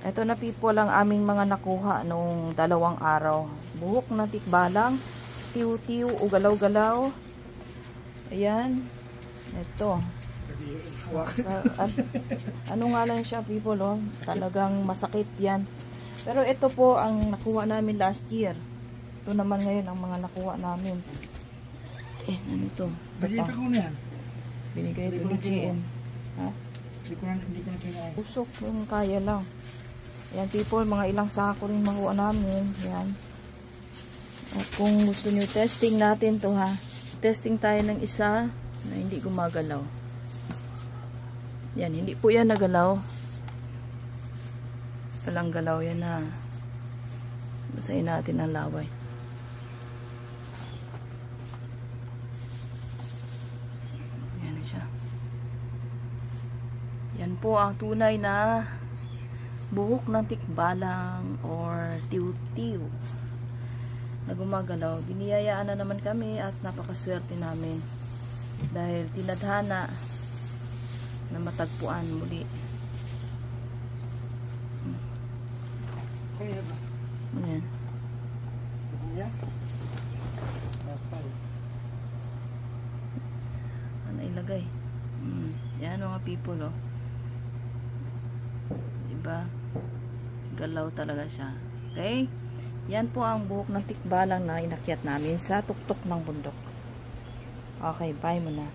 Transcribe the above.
Ito na people ang aming mga nakuha noong 2 araw. Buhok na tikbalang, tiw-tiw o galaw-galaw. Ayan. Ito. Ano nga lang siya people, oh. Talagang masakit yan. Pero ito po ang nakuha namin last year. Ito naman ngayon ang mga nakuha namin. Ano to? Nakita ko na yan. Binigay ito ni GM. Ha? Hindi ko na kinain. Usok yung kaya lang. Ayan people, mga ilang sako rin makuha namin. Ayan. At kung gusto nyo, testing natin to ha. Testing tayo ng isa na hindi gumagalaw. Yan, hindi po yan nagalaw. Walang galaw yan ha. Basahin natin ang laway. Yan siya. Yan po ang tunay na buhok ng tikbalang or tiw-tiw na gumagalaw. Biniyayaan na naman kami at napakaswerte namin dahil tinadhana na matagpuan muli. Ayan. Ano ilagay? Yan mga people, oh. Diba? Galaw talaga siya. Okay? Yan po ang buhok ng tikbalang na inakyat namin sa tuktok ng bundok. Okay, bye muna.